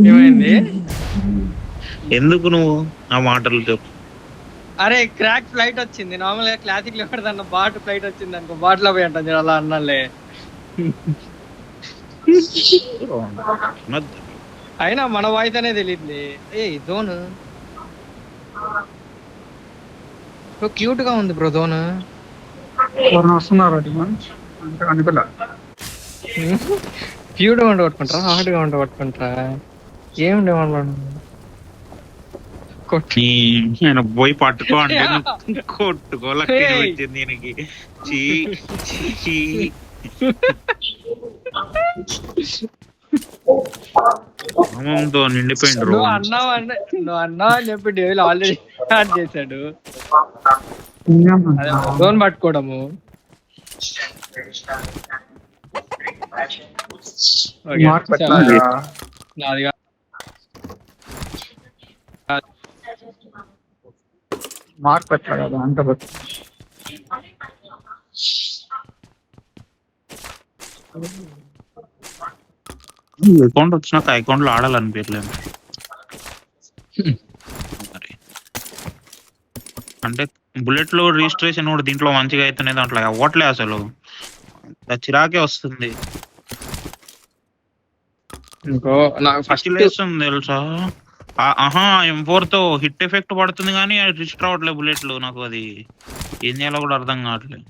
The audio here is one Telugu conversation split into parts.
ఏమైంది? ఎందుకు నువ్వు ఆ మాటలు చెప్పు? అరే క్రాక్ ఫ్లైట్ వచ్చింది. నార్మల్ గా క్లాసిక్ లో పెడతాను బాట్ ఫ్లైట్ వచ్చింది అనుకో, బాట్ లో పోయి అంటాను అలా అన్నాలే. అయినా మన వాయిస్ అనేది తెలియదులే. ఏ జోన్ క్యూట్ గా ఉంది బ్రో జోన్. వస్తున్నారు అంటే అనిపిల్ల. క్యూట్ గా ఉండ కొట్టుకుంటారా, హార్డ్ గా ఉండ కొట్టుకుంటారా? ఏముండే నేను పోయి పట్టుకో అంటే కొట్టుకోలకి వచ్చింది దీనికి. కామంతో నిండిపోయింది. నువ్వు అన్నావు అని చెప్పి డేవిల్ ఆల్రెడీ స్టార్ట్ చేశాడు. జోన్ పట్టుకోవడము. నాది మార్క్ పెట్టాలి కదా అంత అకౌంట్ వచ్చినాక అకౌంట్ లో ఆడాలనిపించలేదు మరి. అంటే బుల్లెట్ లో రిజిస్ట్రేషన్ కూడా దీంట్లో మంచిగా అవుతున్నాయి, దాంట్లో అవ్వట్లే అసలు. చిరాకే వస్తుంది. ఇంకో నాకు ఫస్ట్ వేస్తుంది తెలుసా. M4 తో హిట్ ఎఫెక్ట్ పడుతుంది కానీ రిజిస్టర్ అవ్వట్లేదు బుల్లెట్లు. నాకు అది ఏం చేయాలో కూడా అర్థం కావట్లేదు.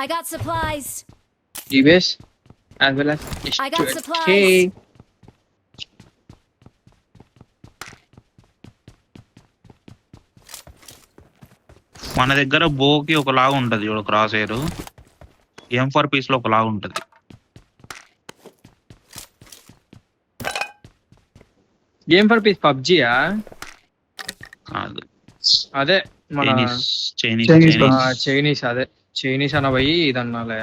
I got supplies. EBS as well as I got supplies. మన దగ్గర బోకి ఒకలాగా ఉంటది చూడు, క్రాస్ ఎయిర్. M4 పీస్ లో ఒకలాగా ఉంటది. గేమ్ ఫర్ పీస్ పబ్జియా? కాదు, అదే మన చైనీస్. అదే చైనీస్ అన్న పోయి ఇదన్నాలే.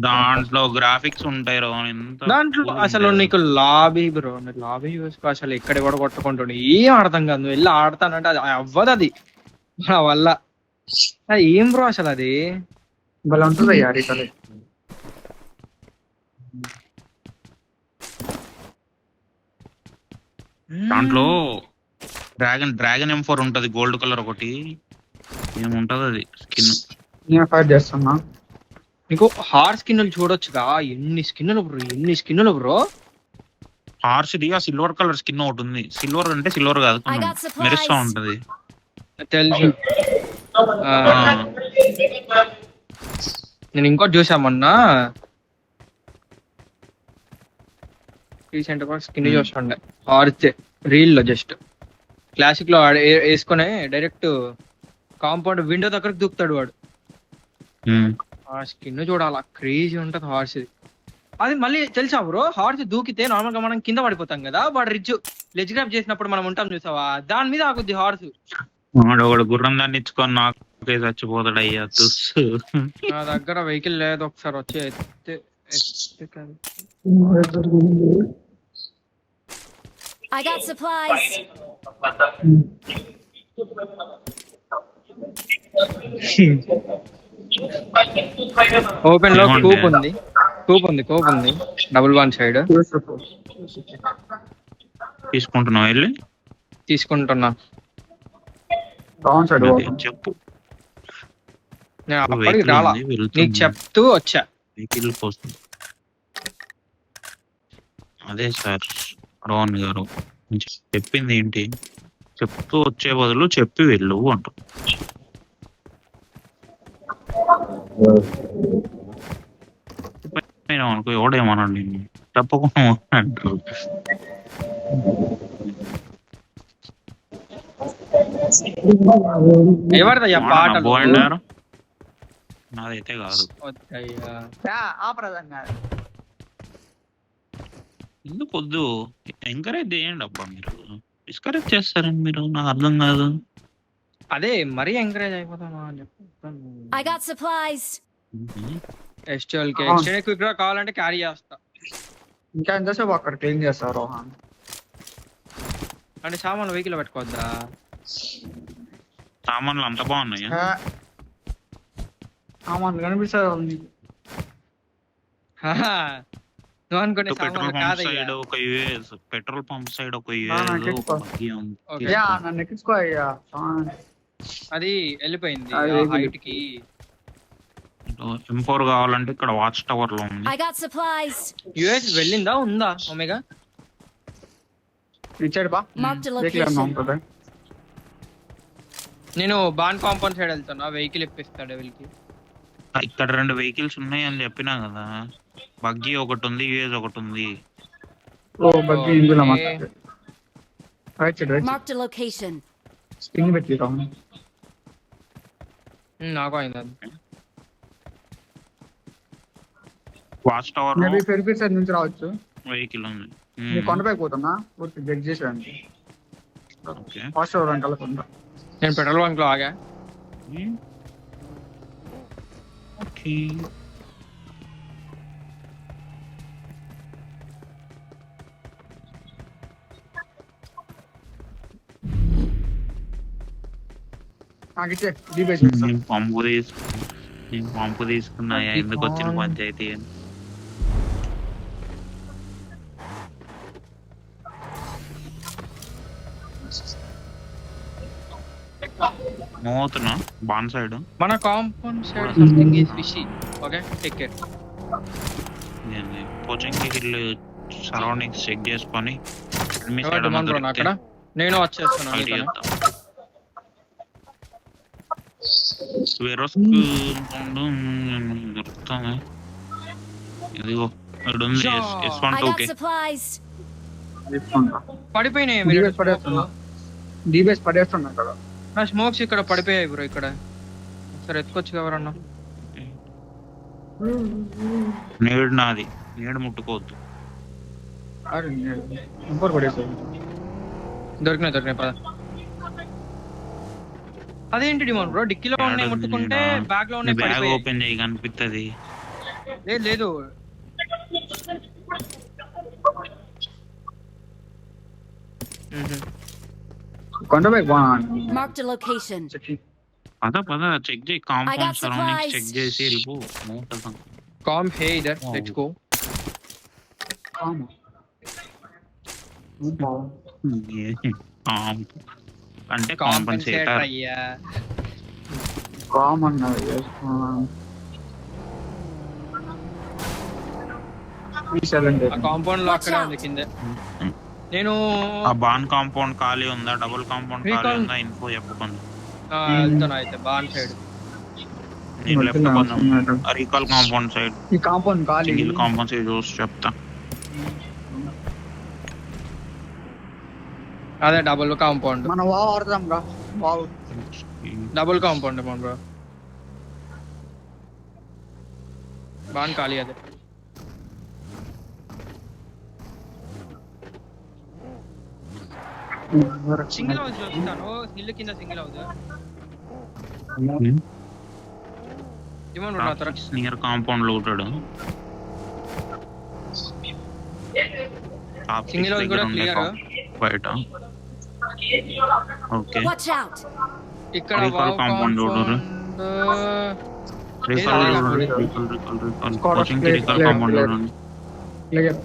దాంట్లో గ్రాఫిక్స్ ఉంటాయి రో. దాంట్లో అసలు నీకు లాబీ బ్రో, లాబీ చూసుకో అసలు ఇక్కడ కూడా కొట్టుకుంటుండే ఏం అర్థం కాదు. నువ్వు వెళ్ళి ఆడతానంటే అది అవ్వదు, అది మన వల్ల. ఏం బ్రో అసలు అది ఉంటుంది. దాంట్లో డ్రాగన్ M4 ఉంటది, గోల్డ్ కలర్ ఒకటి ఏముంటది అది స్కిన్. ఫైట్ చేస్తున్నా. నీకు హార్ స్కిన్లు చూడొచ్చుగా. ఎన్ని స్కిన్లు బ్రో. హార్స్ది ఆ సిల్వర్ కలర్ స్కిన్ ఒకటి ఉంది. సిల్వర్ అంటే సిల్వర్ కాదు, మెరుస్తా ఉంటది తెలుసు. నేను ఇంకోటి చూసామన్నా రీసెంట్ గా స్కిన్ చూస్తుండే హార్స్ రీల్ లో. జస్ట్ క్లాసిక్ లో వేసుకునే డైరెక్ట్ కాంపౌండ్ విండో దగ్గరకు దూకుతాడు వాడు. ఆ స్కిన్ చూడాలా, క్రేజీ ఉంటది హార్స్. అది మళ్ళీ తెలుసా బ్రో, హార్స్ దూకితే నార్మల్ గా మనం కింద పడిపోతాం కదా, వాడు లెజ్ గ్రాప్ చేసినప్పుడు మనం ఉంటాం చూసావా, దాని మీద ఆగుద్ది హార్స్. ఒకడు గుర్రం దాన్ని ఇచ్చుకొని నాకే చచ్చిపోతాడు అయ్యా. నా దగ్గర వెహికల్ లేదు, ఒకసారి వచ్చి I got supplies. ఓపెన్ లో కూప్ ఉంది. డబుల్ వన్ సైడ్ తీసుకుంటున్నావు వెళ్ళి? తీసుకుంటున్నా. చెప్పు. అప్పటికి రాలా, నీకు చెప్తూ వచ్చా వెహికల్ కోసం. అదే సార్ రోహన్ గారు చెప్పింది ఏంటి, చెప్తూ వచ్చే బదులు చెప్పి వెళ్ళు అంటు. అనుకో ఎవడేమన్నాడు నేను తప్పకుండా అంటారు. ఎవరిదయ్యా పాటలు? నాదైతే కాదు. ఎందుకు వద్దు, ఎంకరేజ్ చేయండి అబ్బా. మీరు డిస్కరేజ్ చేస్తారండి మీరు, నాకు అర్థం కాదు. అదే మరీ ఎంకరేజ్ అయిపోతామా అని చెప్పి. I got supplies. ఎస్టిఎల్ కి ఎక్స్టెండ్ క్విక్ డ్రా కావాలంటే క్యారీ చేస్తా. ఇంకా ఎంతసేపు అక్కడ క్లీన్ చేస్తారు రోహన్? అంటే సామాన్లు వెహికల్ పెట్టుకోవద్దా? సామాన్లు అంత బాగున్నాయా? సామాన్లు కనిపిస్తుంది. హాహా. నువ్వు అనుకునే పెట్రోల్ సామాన్లు పంప్ కాదయ్యా. సైడ్ ఒక యూఎస్, పెట్రోల్ పంప్ సైడ్ ఒక నాకు యూఎస్, ఎక్కువ. ఒక బగ్గీ ఉంది. ఓకే. యా నన్ను ఎక్కించుకో అయ్యా. అది వెళ్ళిపోయింది అది ఆ వెళ్ళింది. హైట్ కి. M4 కావాలంటే ఇక్కడ వాచ్ టవర్ లో ఉంది. I got supplies. యుఎస్ వెళ్ళిందా ఉందా ఒమేగా? ఇచ్చాడు బా. Marked a వెహికల్ ఏమన్నా location. ఉంటుందా? నేను బాన్ కాంపౌండ్ సైడ్ వెళ్తాను, వెహికల్ ఇప్పిస్తాడు డెవిల్కి. ఇక్కడ 2 వెహికల్స్ ఉన్నాయి అని చెప్పినా కదా. బగ్గీ ఒకటి ఉంది, యూఎస్ ఒకటి ఉంది. ఓ బగ్గి ఇందులో ఓకే. మాట్లాడు. Right side right Marked a location. Sting పెట్టి నాకు అయింది అది. వాచ్ టవర్ లో మేబీ ఫెరిఫీ సైడ్ నుంచి రావచ్చు. వెహికల్ ఉంది. నీ కొండపైకి పోతున్నా పూర్తి చెక్ చేసేదానికి. ఓకే. ఫాస్ట్ ఓవర్ అంటే కొండ. నేను పెట్రోల్ బంక్ లో ఆగా. ఓకే. నాకు ఇచ్చే డీబేస్ నేను పంపు తీసుకున్నాయా, ఎందుకు వచ్చిన పంచాయతీ అని. మోతున్నా బాన్ సైడ్. మన compound side something is fishy. Okay take care. Pochinki hill surroundings check చేసుకొని మీ ఎవరు సైడ్ డిమాండ్ బ్రో అక్కడ? నేను వచ్చేస్తున్నాను నీతోనే. దొరుకుతాను. ఇదిగో ఇక్కడ ఉంది I S12K. got supplies. పడిపోయినాయి డీబేస్ పడేస్తున్నా. డీబేస్ పడేస్తున్నా కదా. నా స్మోక్స్ ఇక్కడ పడిపోయాయి బ్రో ఇక్కడ. సరే ఎత్తుకొచ్చు ఎవరన్నా. నేడు నాది, నేడు ముట్టుకోవద్దు. అరే ఇంపోర్ పడేసాను. దొరికినాయి పద. అదేంటి డిమాండ్ బ్రో, డిక్కీలో ఉన్నాయి ముట్టుకుంటే బ్యాగ్ లో ఉన్నాయి బ్యాగ్ పడిపోయాయి. ఓపెన్ చేయి కనిపిస్తుంది. లేదు లేదు. కొండపైకి పోనా. Marked a location. పద చెక్ చేయి, కాంపౌండ్ సరౌండింగ్స్ చెక్ చేసి వెళ్ళిపో. కామ్ హే ఇదర్ లెట్స్ గో. అంటే కాంపెన్సేటర్ కాంపన్సేటర్. అయ్యా. కామన్ ఆ కాంపౌండ్ లో అక్కడే ఉంది కింద. నేను ఆ బాన్ కాంపౌండ్ ఖాళీ ఉందా, డబుల్ కాంపౌండ్ ఖాళీ Recall. ఉందా, ఇన్ఫో చెప్పకుండా. వెళ్తాను అయితే బాన్ సైడ్. నేను లెఫ్ట్ కొందాం. రీకాల్ కాంపౌండ్ సైడ్, ఈ కాంపౌండ్ ఖాళీ. సింగిల్ కాంపౌండ్ సైడ్ చూసి చెప్తా. అదే డబుల్ కాంపౌండ్. మనం వావ్ ఆడదాం రా. Wow double compound bro. Barn ఖాళీ అదే. సింగిల్ హౌస్ చూస్తాను, హిల్ కింద సింగిల్ హౌస్. డిమాండ్ బ్రో నా తర. నియర్ కాంపౌండ్ లో ఉంటాడు. సింగిల్ హౌస్ కూడా క్లియర్. బయట ఓకే. Watch out. ఇక్కడ Recall వావ్ compound చూడరు. రీకాల్ కోచింగ్ కి రీకాల్ కాంపౌండ్ లో ఉంది. క్లియర్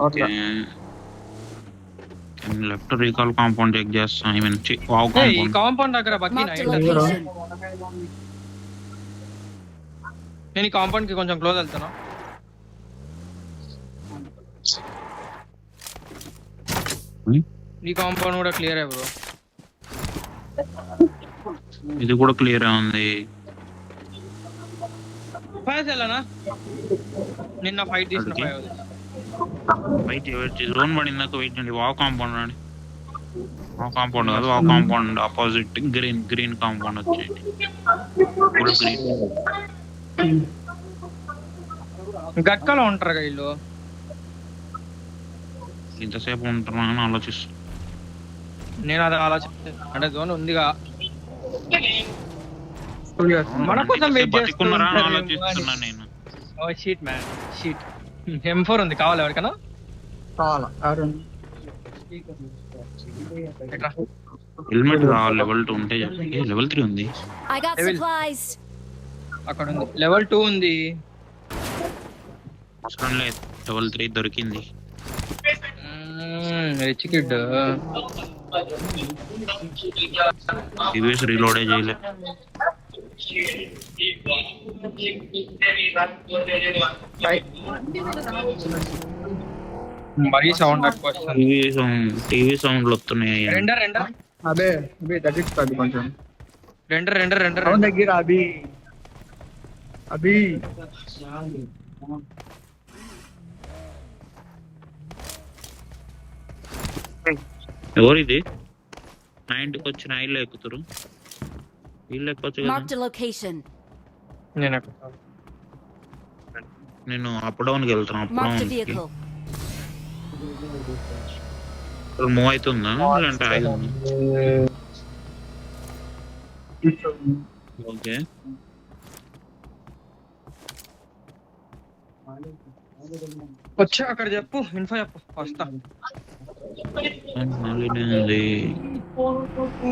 అవుట్లా. లెఫ్ట్ రీకాల్ కాంపౌండ్ చెక్ చేస్తాం. ఐ మీన్ వావ్ ఈ కాంపౌండ్. కాంపౌండ్ దగ్గర బక్కీ Marked a నైట్. location. నేను ఈ కాంపౌండ్ కి కొంచెం క్లోజ్ వెళ్తాను. ఈ కాంపౌండ్ కూడా క్లియర్ బ్రో. ఇది కూడా క్లియర్ ఉంది. ఫైవ్ వెళ్ళనా? నిన్న ఫైట్ తీసిన Okay. 5. వెయిట్ జోన్ పడిందాక వెయిట్ అండి. వావ్ కాంపౌండ్ అండి. వావ్ కాంపౌండ్ కాదు, wow compound opposite green compound వచ్చేయండి. Full green. గట్కలో ఉంటారు కదా వీళ్ళు. ఇంతసేపు ఉంటున్నా అని ఆలోచిస్తాను. నేను అది ఆలోచిస్తాను, అంటే జోన్ ఉందిగా ఫుల్ చేస్తున్నా. మన కోసం వెయిట్ బతికున్నారా అని చేస్తున్నా ఆలోచిస్తున్నా నేను. ఓ షీట్ మ్యాన్ షీట్. M4 ఉంది, కావాలి ఎవరికైనా? కావాలా? ఎట్రా? హెల్మెట్ కావాలి లెవెల్ 2 ఉంటే లెవెల్ 3 ఉంది. I got Devil. supplies. అక్కడ ఉంది. లెవెల్ 2 ఉంది. అవసరం లేదు, లెవెల్ 3 దొరికింది. Rich kid. టీవీఎస్ రీలోడే చేయలే. మరీ సౌండ్ ఎక్కువ వస్తుంది. టీవీ సౌండ్లు వస్తున్నాయి. రెండర్ అబే అబే తగ్గించుకోండి కొంచెం. రెండర్ అవును దగ్గర అభి అభి ఎవరిది 90కి వచ్చి 9 లో ఎక్కుతారు. వీళ్ళు ఎక్కొచ్చు కదా. Marked a location. నేను నేను అప్ డౌన్ కి వెళ్తాను. Up Marked a down vehicle. Move అవుతుందా లేదంటే ఆగుతుందా? ఓకే వచ్చా అక్కడ చెప్పు, ఇన్ఫో చెప్పు, వస్తా.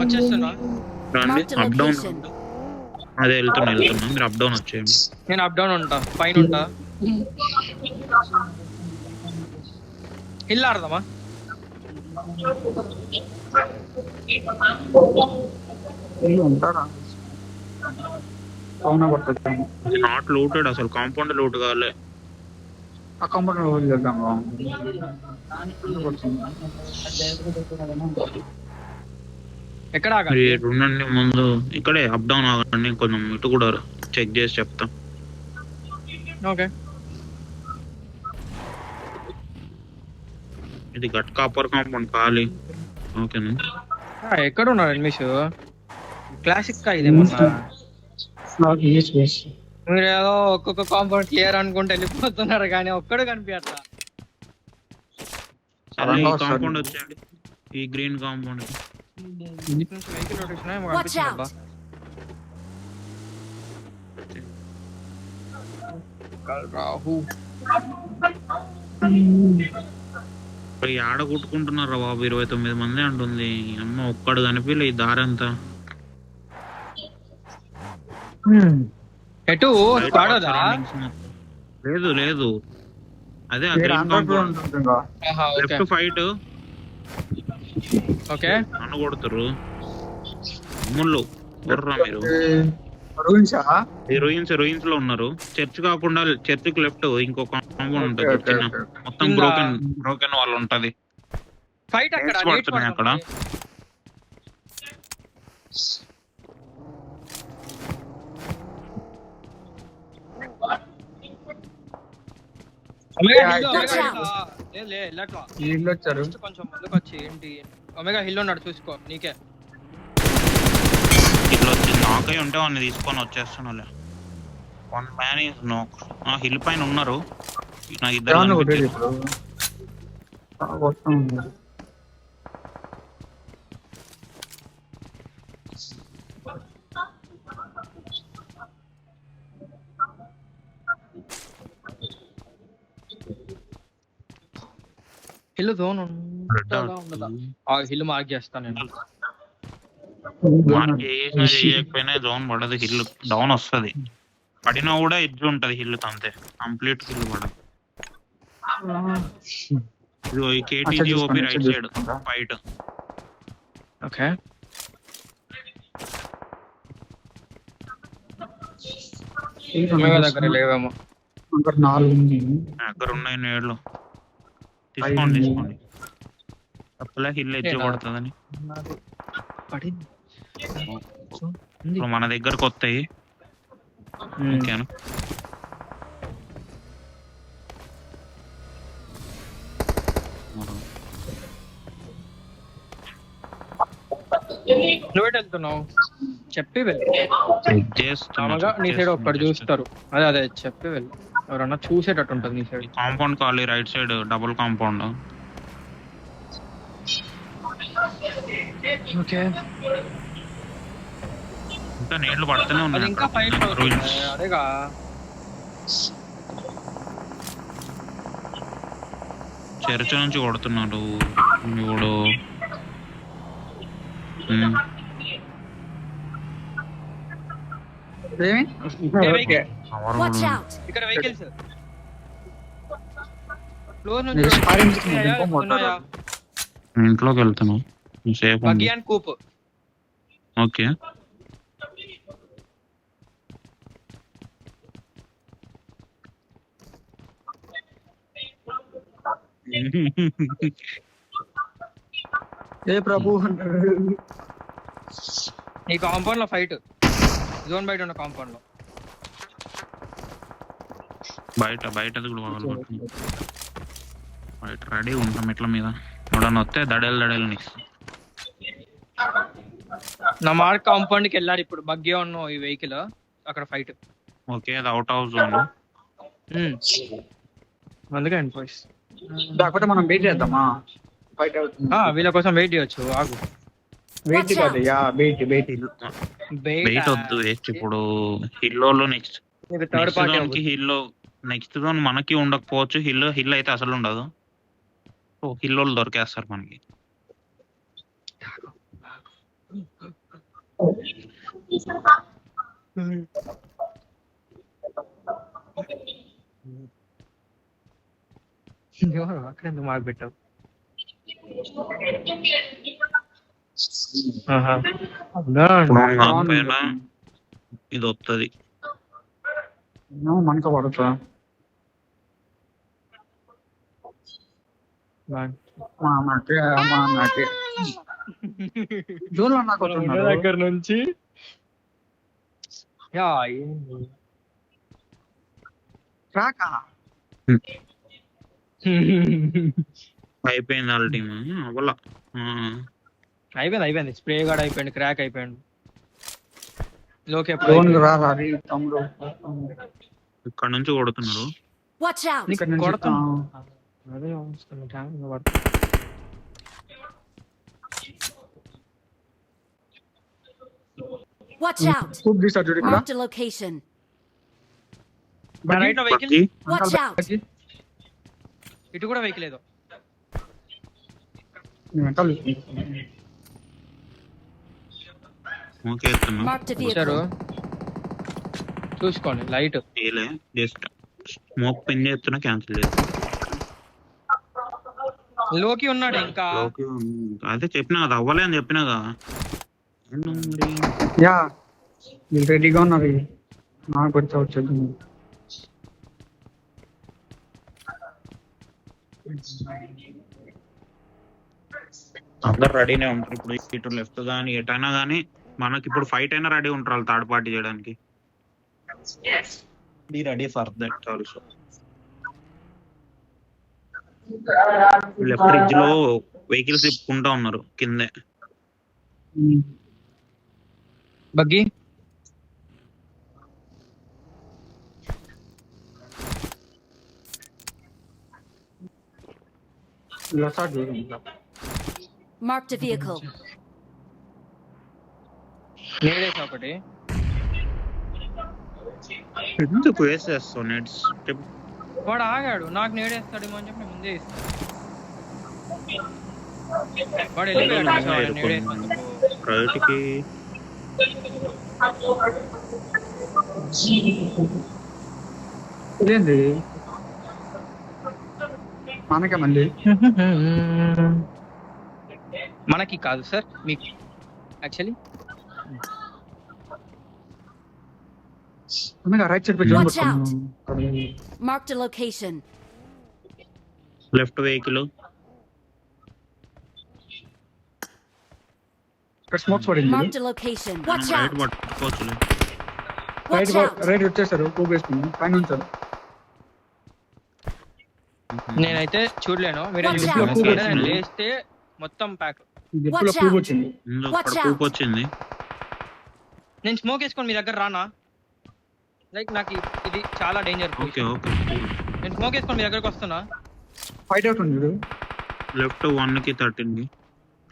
వచ్చేస్తున్నా. రండి Marked a up down. location. అదే వెళ్తున్నా మీరు అప్ డౌన్ వచ్చేయండి. నేను అప్ డౌన్ ఉంటా, పైన ఉంటా. హిల్ ఆడదామా? ఉంటారా అవునా పడుతుంది. నాట్ లూటెడ్, అసలు కాంపౌండ్ లూట్ కావాలి. ఆ కంపెనీ రోజు చేద్దాం. ఎక్కడ మీరు ఆగాలి? ఉండండి ముందు, ఇక్కడే అప్ డౌన్ ఆగండి. కొంచెం ఇటు కూడా చెక్ చేసి చెప్తాం. ఓకే. ఇది గట్ కాపర్ కాంపౌండ్ ఖాళీ. ఓకేనా? ఎక్కడ ఉన్నారు ఎనిమిష్? క్లాసిక్ కా ఇదేమన్నా? మీరు ఏదో ఒక్కొక్క కాంపౌండ్ క్లియర్ అనుకుంటే వెళ్ళిపోతున్నారు కానీ ఒక్కడు కనిపించట్లా. సరే ఈ కాంపౌండ్ వచ్చేయండి, ఈ గ్రీన్ కాంపౌండ్. వెహికల్ రొటేషన్ ఏమో Watch కనిపిస్తుంది. out. రాహు ఈ ఆడ కొట్టుకుంటున్నారా బాబు? 29 మంది అంటుంది. అమ్మ ఒక్కడు కనిపించలే ఈ దారంతా. ఎటు పాడదా? లేదు లేదు, అదే ఆ green compound left fight. Okay నన్ను కొడుతురు ముళ్ళు. కొర్రా మీరు రూయిన్స్ లో ఉన్నారు. చర్చ్ కాకుండా చర్చికి లెఫ్ట్ ఇంకో కాంపౌండ్ ఉంటుంది. చిన్న మొత్తం బ్రోకెన్ వాళ్ళు ఉంటది. ఫైట్ అక్కడ పడుతున్నాయి అక్కడ. వచ్చారు కొంచెం ముందుకు వచ్చి ఏంటి ఒమేగా హిల్ ఉన్నాడు చూసుకో నీకే. ఇట్లా వచ్చి నాకై ఉంటే వాడిని తీసుకొని వచ్చేస్తాను. 1 మ్యాన్ ఈజ్ నోక్. హిల్ పైన ఉన్నారు నాకు ఇద్దరు కనిపించారు. హిల్ జోన్ హిల్ మార్క్ చేస్తాను నేను. మార్క్ చేసినా చేయకపోయినా జోన్ పడదు. హిల్ డౌన్ వస్తుంది. పడినా కూడా ఎడ్జ్ ఉంటది హిల్ అంతే. కంప్లీట్ హిల్ పడదు. ఇదిగో ఈ KTG OP right side fight. Okay omega దగ్గర లేవేమో. దగ్గర ఉన్నాయి నేళ్ళు. తీసుకోండి తప్పలే, హిల్ ఎడ్జ్ పడుతుందని. పడింది ఇప్పుడు మన దగ్గరకు వస్తాయి. ఓకేనా? నువ్వేట వెళ్తున్నావు చెప్పి వెళ్ళు. చేస్తున్నా నీ సైడ్ ఒక్కడు చూస్తారు. అదే చెప్పి వెళ్ళు. ఎవరన్నా చూసేటట్టు ఉంటుంది నీ సైడ్. కాంపౌండ్ ఖాళీ right side double compound. Okay ఇంకా నీళ్లు పడుతూనే ఉన్నాయి. ఇంకా ఫైట్ అదేగా. చర్చ నుంచి కొడుతున్నాడు ఇప్పుడు. ఏమి ఓకే Watch out! ఇక్కడ వెహికల్స్ క్లోజ్ నుంచి మీరు స్పారింగ్ ఉన్నాయా? ఇంట్లోకి వెళ్తున్నావు safe buggy and Koop. Okay ఏ ప్రభు ఈ కాంపౌండ్ లో ఫైట్, జోన్ బయట ఉన్న కాంపౌండ్ లో. బయటది కూడా పగలగొట్టు. బయట రెడీ ఉంటాం మెట్ల మీద. ఎవడన్నా వస్తే దడేలు నా మార్క్ కాంపౌండ్ కి వెళ్ళాడు ఇప్పుడు. బగ్గే ఉన్న ఈ వెహికల్ అక్కడ ఫైట్. ఓకే అది అవుట్ హౌస్ జోన్. అందుకే బాయ్స్ కాకపోతే మనం వెయిట్ చేద్దామా? ఫైట్ అవుతుంది. వీళ్ళ కోసం వెయిట్ చేయొచ్చు. ఆగు, వెయిట్ కాదు యా వెయిట్ వెయిట్ వద్దు వేస్ట్. ఇప్పుడు హిల్లోలో నెక్స్ట్ థర్డ్ పార్టీ కి హిల్లో నెక్స్ట్ జోన్ మనకి ఉండకపోవచ్చు. హిల్ అయితే అసలు ఉండదు. సో హిల్లోలు దొరికేస్తారు మనకి. అక్కడ ఎందుకు మార్క్ పెట్టావు? ఇది వస్తుంది మనతో పడుతా నాకే జూన్ లో నాకు దగ్గర నుంచి అయిపోయింది వాళ్ళ టీమ్. అవ్వాల అయిపోయింది. స్ప్రే గార్డ్ అయిపోయింది, క్రాక్ అయిపోయింది. లోకే తమ్ముడు ఇక్కడ నుంచి కొడుతున్నారు. Watch out! Watch out! Marked a location. Right లో వెహికల్. Watch out! ఇటు కూడా వెహికల్ ఏదో. Okay Marked a vehicle. చూసుకోండి లైట్. జస్ట్ స్మోక్ పిన్ చేస్తున్నా క్యాన్సిల్ చేస్తా. లోకి ఉన్నాడు ఇంకా. అదే చెప్పినా కదా అవ్వలే అని చెప్పినా కదా. యా మీరు రెడీగా ఉన్నారు. నాకు వచ్చేది అందరు రెడీనే ఉంటారు. ఇప్పుడు ఇటు లెఫ్ట్ గానీ ఎటైనా గానీ మనకి ఇప్పుడు ఫైట్ అయినా రెడీ ఉంటారు వాళ్ళు థర్డ్ పార్టీ చేయడానికి. Be ready for that also. Left ridge లో వెహికల్స్ తిప్పుకుంటా ఉన్నారు కిందే. Buggy Marked a vehicle. నేడేసా ఒకటి. ఎందుకు వేసేస్తావు నెట్స్? వాడు ఆగాడు, నాకు నేడేస్తాడేమో అని చెప్పి ముందే ఇస్తాను. వాడు వెళ్ళిపోయాడు రైట్కి. ఇదేంది మనకే మళ్ళీ మనకి కాదు సార్, మీకు actually. Right side Watch out! Marked a location. Left vehicle. Smokes పడింది. Marked a location. Watch right out! పట్టుకోవచ్చులే. Watch out! Right వచ్చేసారు. కూప్ వేసుకుని పైన ఉంచారు. నేనైతే చూడలేను. మీరే Watch చూసుకోండి. out. నేను లేస్తే మొత్తం ప్యాక్. జిప్పులో కూప్ వచ్చింది. అక్కడ కూప్ వచ్చింది. నేను స్మోక్ వేసుకొని మీ దగ్గర రానా? లైక్ నాకు ఇది చాలా డేంజర్. Okay okay. నేను స్మోక్ వేసుకొని మీ దగ్గరకు వస్తున్నా. ఫైట్ అవుట్ ఉంది. లెఫ్ట్ 1 కి 13 కి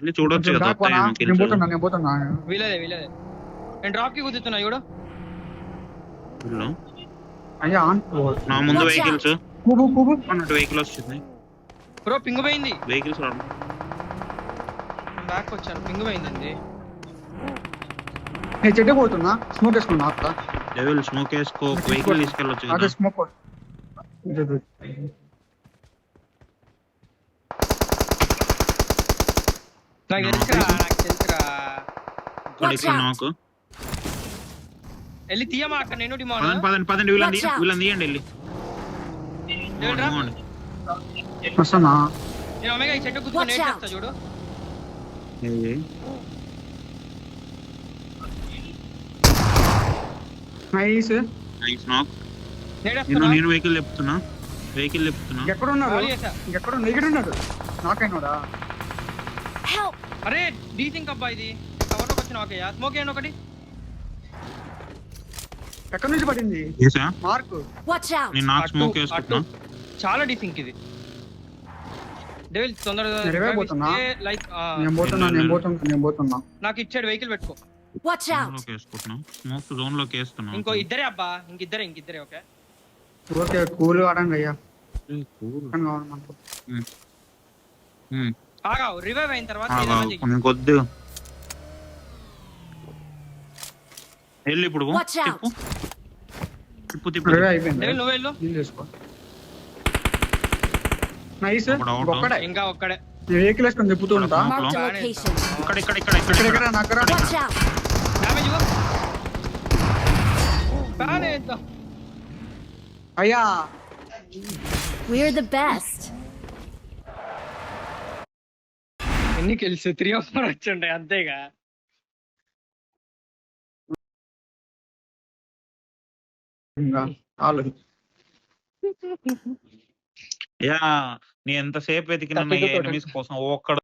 వెళ్ళి చూడొచ్చు కదా. నేను పోతున్నా. వీలదే నేను డ్రాప్ కి కుదుతున్నా చూడు. అయ్యా నా ముందు Watch వెహికల్స్ కూపు అన్నట్టు వెహికల్ వచ్చింది. బ్రో పింగ్ పోయింది. వెహికల్స్ బ్యాక్ వచ్చాను, పింగ్ పోయిందండి. నేను చెట్టు పోతున్నా స్మోక్ వేసుకున్నా అక్కడ డెవిల్ స్మోక్ వేసుకో, వెహికల్ తీసుకెళ్ళొచ్చు అదే కదా. స్మోక్ నాకు తెలుసురా ఇక్కడ ఇక్కడ నాకు వెళ్ళి తీయమా అక్కడ నేను డిమాండ్ పదండి పదండి పదండి, వీళ్ళని Watch out. వీళ్ళని తీయండి వెళ్ళి. దేవుడ్రా. ఇవ్వండి. వస్తానా నేను ఒమేగా ఈ చెట్టు కూర్చొని Watch ఏం out. చేస్తా చూడు. ఏయ్. నైస్ నైస్ నాక్. నేడేస్తున్నా. నేను వెహికల్ చెప్తున్నా, వెహికల్ చెప్తున్నా. ఎక్కడ ఉన్నారు కాల్ చేశా. ఎక్కడ ఇక్కడ ఉన్నాడు నాకైనాడా Help! అరే డీసింక్ అబ్బా ఇది కవర్లోకి వచ్చిన ఓకేయా స్మోక్ ఏంటి ఒకటి ఎక్కడి నుంచి పడింది చేసా మార్క్ Watch out! నేను నాకు అటు, స్మోక్ వేసుకుంటున్నా. చాలా డీసింక్ ఇది డెవిల్ తొందరగా నేను రివైవ్ పోతున్నా. లైక్ నేను పోతున్నా నాకు ఇచ్చాడు వెహికల్ పెట్టుకో. Watch out! లోకి వేసుకుంటున్నా, స్మోక్ జోన్ లోకి వేస్తున్నా. ఇంకో ఇద్దరే అబ్బా ఇంకిద్దరే ఓకే. ఓకే కూల్ ఆడండి అయ్యా ఏయ్, cool. కావాలి మనకు ఆగా రివైవ్ అయిన తర్వాత ఆగు, ఏదైనా ఆగు, చెయ్యి. కొంచెం కొద్దిగా వెళ్ళి ఇప్పుడు పో. Watch out. తిప్పు తిప్పు తిప్పు. రివైవ్ అయిపోయింది డెవిల్ నువ్వు వెళ్ళు. డీల్ చేసుకో నైస్ ఒకడు out. ఒక్కడే ఇంకా ఒక్కడే. నేను వెహికల్ వేసుకొని తిప్పుతూ ఉంటా Marked a Hello. location. ఇక్కడ ఇక్కడ ఇక్కడ ఇక్కడ ఇక్కడ ఇక్కడ. ఇక్కడ నాకు Watch out! డ్యామేజ్ ఇవ్వు. బానే వేద్దాం. అయ్యా We're the best. ఎన్ని కిల్స్ 3 ఆఫ్ 4 వచ్చుంటాయి అంతేగా. ఇంకా చాలు యా నీ ఎంతసేపు వెతికిన 32 ఎనిమిస్ కోసం ఒక్కడ